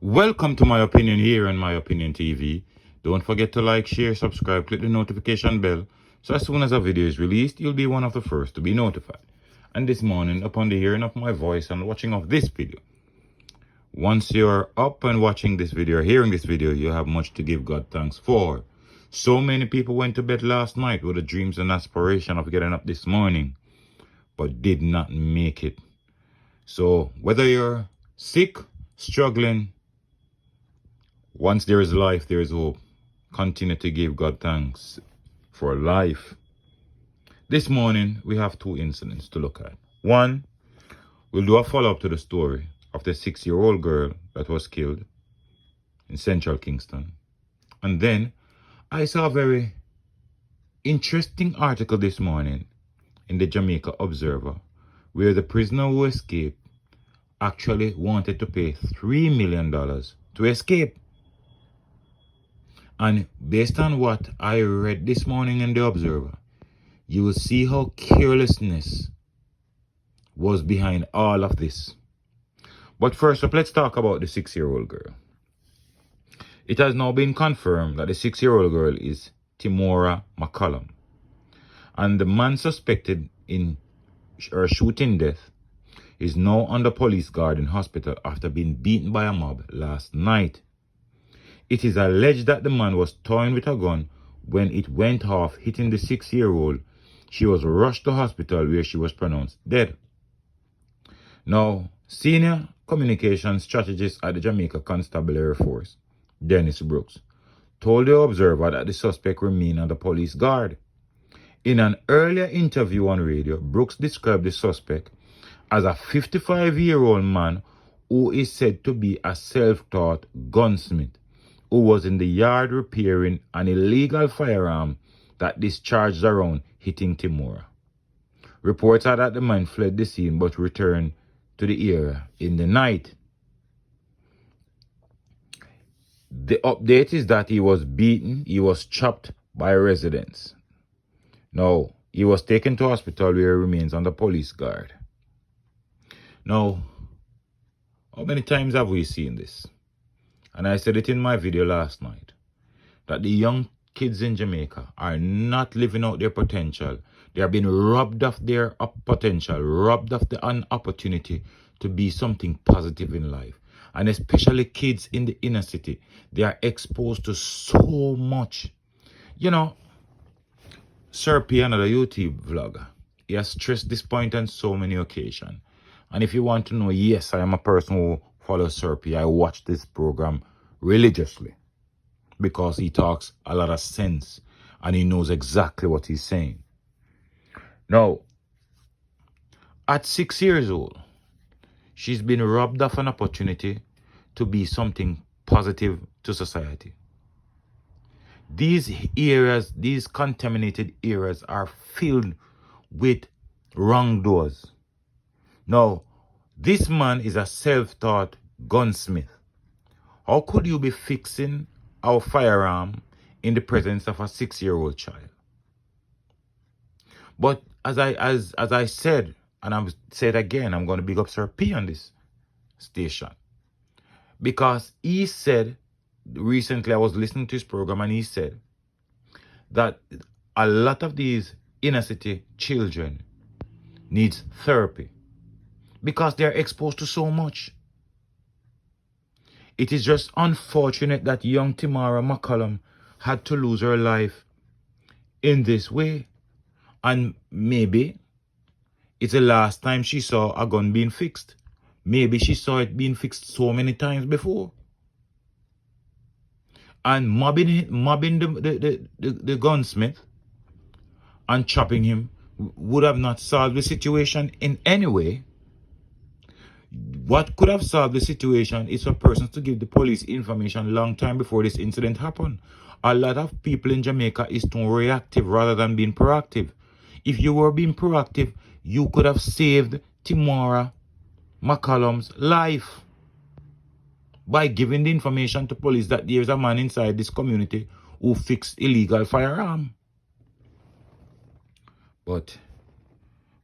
Welcome to My Opinion here on My Opinion TV. Don't forget to like, share, subscribe, click the notification bell so as soon as a video is released, you'll be one of the first to be notified. And this morning, upon the hearing of my voice and watching of this video, once you're up and watching this video, hearing this video, you have much to give God thanks for. So many people went to bed last night with the dreams and aspiration of getting up this morning, but did not make it. So whether you're sick, struggling, once there is life, there is hope. Continue to give God thanks for life. This morning, we have two incidents to look at. One, we'll do a follow-up to the story of the 6-year-old girl that was killed in central Kingston. And then, I saw a very interesting article this morning in the Jamaica Observer where the prisoner who escaped actually wanted to pay $3 million to escape. And based on what I read this morning in the Observer, you will see how carelessness was behind all of this. But first up, let's talk about the 6-year-old girl. It has now been confirmed that the 6-year-old girl is Timora McCollum. And the man suspected in her shooting death is now under police guard in hospital after being beaten by a mob last night. It is alleged that the man was toying with a gun when it went off, hitting the 6-year-old. She was rushed to hospital where she was pronounced dead. Now, senior communications strategist at the Jamaica Constabulary Force, Dennis Brooks, told the Observer that the suspect remained under police guard. In an earlier interview on radio, Brooks described the suspect as a 55-year-old man who is said to be a self-taught gunsmith who was in the yard repairing an illegal firearm that discharged a round hitting Timora. Reports are that the man fled the scene but returned to the area in the night. The update is that he was beaten, he was chopped by residents. Now, he was taken to hospital where he remains under police guard. Now, how many times have we seen this? And I said it in my video last night, that the young kids in Jamaica are not living out their potential. They are being robbed of their potential, robbed of an opportunity to be something positive in life. And especially kids in the inner city, they are exposed to so much. You know, Sir P, another YouTube vlogger, he has stressed this point on so many occasions. And if you want to know, yes, I am a person who follows Sir P. I watch this program religiously because he talks a lot of sense and he knows exactly what he's saying. Now, at 6 years old, she's been robbed of an opportunity to be something positive to society. These areas, these contaminated areas are filled with wrongdoers. Now, this man is a self-taught gunsmith. How could you be fixing our firearm in the presence of a 6-year-old child? But as I said, and I've said again, I'm going to big up Sir P on this station. Because he said, recently I was listening to his program and he said that a lot of these inner city children needs therapy because they're exposed to so much. It is just unfortunate that young Timora McCollum had to lose her life in this way. And maybe it's the last time she saw a gun being fixed. Maybe she saw it being fixed so many times before. And mobbing the gunsmith and chopping him would have not solved the situation in any way. What could have solved the situation is for persons to give the police information long time before this incident happened. A lot of people in Jamaica is too reactive rather than being proactive. If you were being proactive, you could have saved Timora McCollum's life by giving the information to police that there's a man inside this community who fixed illegal firearm. But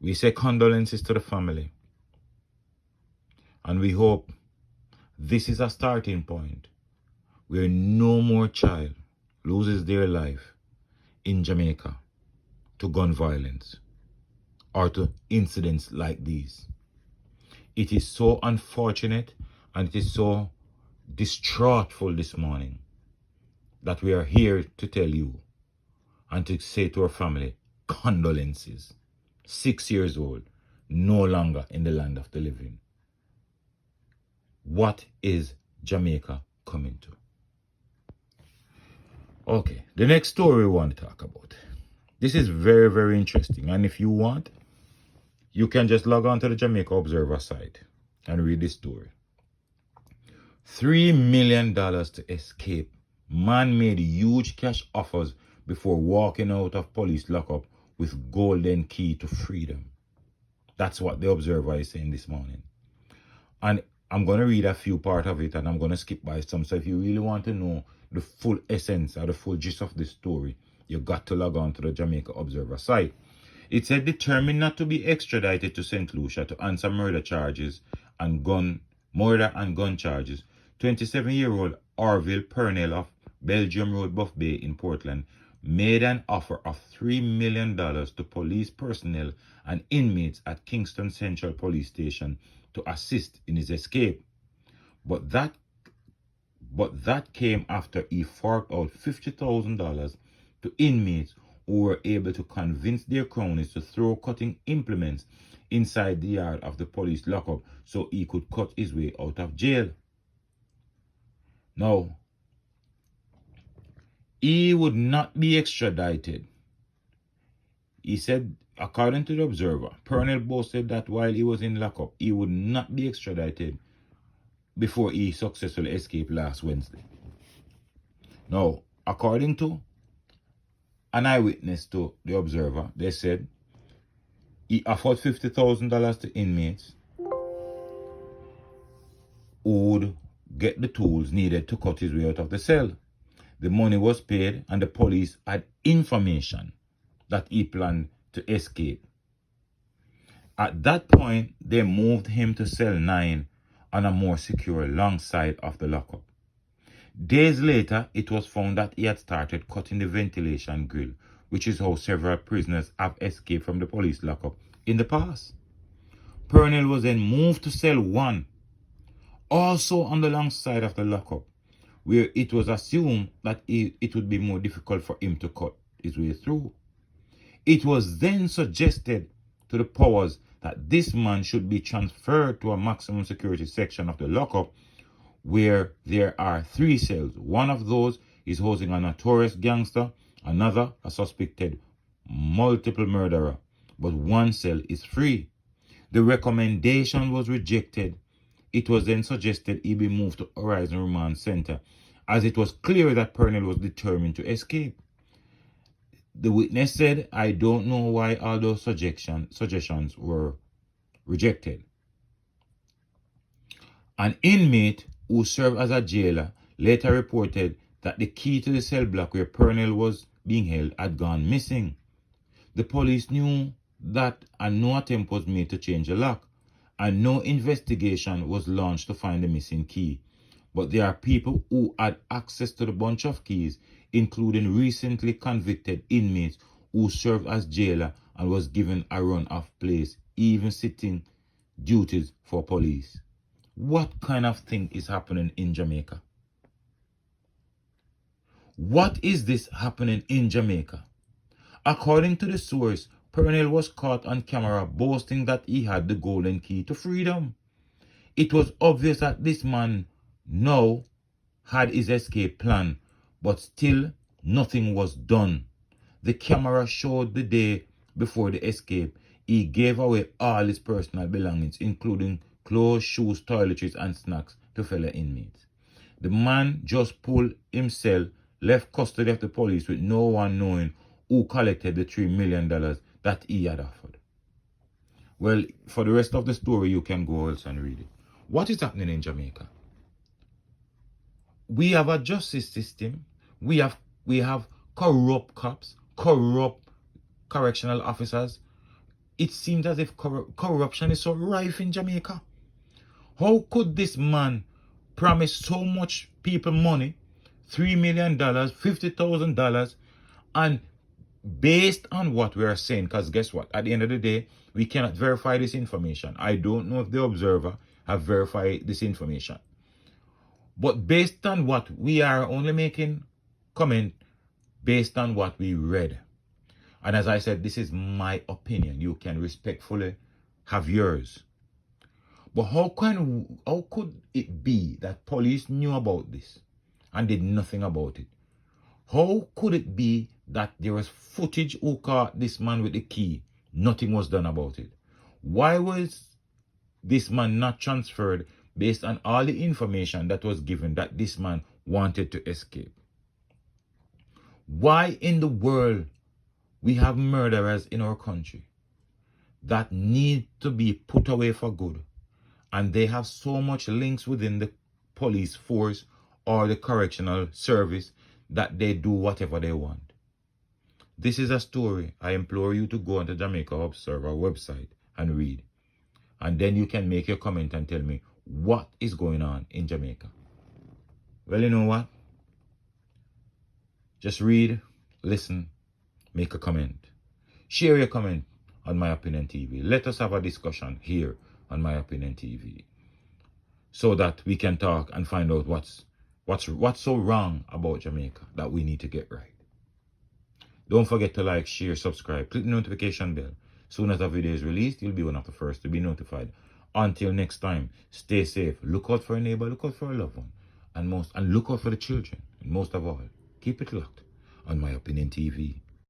we say condolences to the family. And we hope This is a starting point where no more child loses their life in Jamaica to gun violence or to incidents like these. It is so unfortunate and it is so distraughtful this morning that we are here to tell you and to say to our family, condolences. 6 years old, no longer in the land of the living. What is Jamaica coming to? Okay, the next story we want to talk about. This is very, very interesting. And if you want, you can just log on to the Jamaica Observer site and read this story. $3 million to escape. Man made huge cash offers before walking out of police lockup with golden key to freedom. That's what the Observer is saying this morning. And I'm going to read a few parts of it and I'm going to skip by some. So if you really want to know the full essence or the full gist of this story, you got to log on to the Jamaica Observer site. It said determined not to be extradited to St. Lucia to answer murder charges and gun charges, 27-year-old Orville Purnell of Belgium Road, Buff Bay in Portland made an offer of $3 million to police personnel and inmates at Kingston Central Police Station to assist in his escape. But that came after he forked out $50,000 to inmates who were able to convince their cronies to throw cutting implements inside the yard of the police lockup so he could cut his way out of jail. Now, he would not be extradited. He said, according to the Observer, Purnell boasted that while he was in lockup, he would not be extradited before he successfully escaped last Wednesday. Now, according to an eyewitness to the Observer, they said he offered $50,000 to inmates who would get the tools needed to cut his way out of the cell. The money was paid and the police had information that he planned to escape. At that point, they moved him to cell 9 on a more secure long side of the lockup. Days later, it was found that he had started cutting the ventilation grill, which is how several prisoners have escaped from the police lockup in the past. Purnell was then moved to cell 1, also on the long side of the lockup, where it was assumed that it would be more difficult for him to cut his way through. It was then suggested to the powers that this man should be transferred to a maximum security section of the lockup where there are 3 cells. One of those is housing a notorious gangster, another a suspected multiple murderer, but one cell is free. The recommendation was rejected. It was then suggested he be moved to Horizon Remand Center, as it was clear that Purnell was determined to escape. The witness said, I don't know why all those suggestions were rejected. An inmate who served as a jailer later reported that the key to the cell block where Purnell was being held had gone missing. The police knew that and no attempt was made to change the lock, and no investigation was launched to find the missing key. But there are people who had access to the bunch of keys, including recently convicted inmates who served as jailer and was given a run of place, even sitting duties for police. What kind of thing is happening in Jamaica? What is this happening in Jamaica? According to the source, Purnell was caught on camera boasting that he had the golden key to freedom. It was obvious that this man now had his escape plan, but still nothing was done. The camera showed the day before the escape. He gave away all his personal belongings, including clothes, shoes, toiletries, and snacks to fellow inmates. The man just pulled himself, left custody of the police with no one knowing who collected the $3 million that he had offered. Well, for the rest of the story, you can go else and read it. What is happening in Jamaica? We have a justice system. We have corrupt cops, corrupt correctional officers. It seems as if corruption is so rife in Jamaica. How could this man promised so much people money, $3 million, $50,000, and based on what we are saying, because guess what? At the end of the day, we cannot verify this information. I don't know if the observer have verified this information. But based on what we are only making comment based on what we read. And as I said, this is my opinion. You can respectfully have yours. But how could it be that police knew about this and did nothing about it? How could it be that there was footage who caught this man with the key? Nothing was done about it. Why was this man not transferred based on all the information that was given that this man wanted to escape? Why in the world we have murderers in our country that need to be put away for good, and they have so much links within the police force or the correctional service that they do whatever they want? This is a story I implore you to go on the Jamaica Observer website and read. And then you can make your comment and tell me what is going on in Jamaica. Well, you know what? Just read, listen, make a comment. Share your comment on My Opinion TV. Let us have a discussion here on My Opinion TV, so that we can talk and find out what's so wrong about Jamaica that we need to get right. Don't forget to like, share, subscribe, click the notification bell. Soon as a video is released, you'll be one of the first to be notified. Until next time, stay safe. Look out for a neighbor, look out for a loved one, and look out for the children. And most of all, keep it locked on My Opinion TV.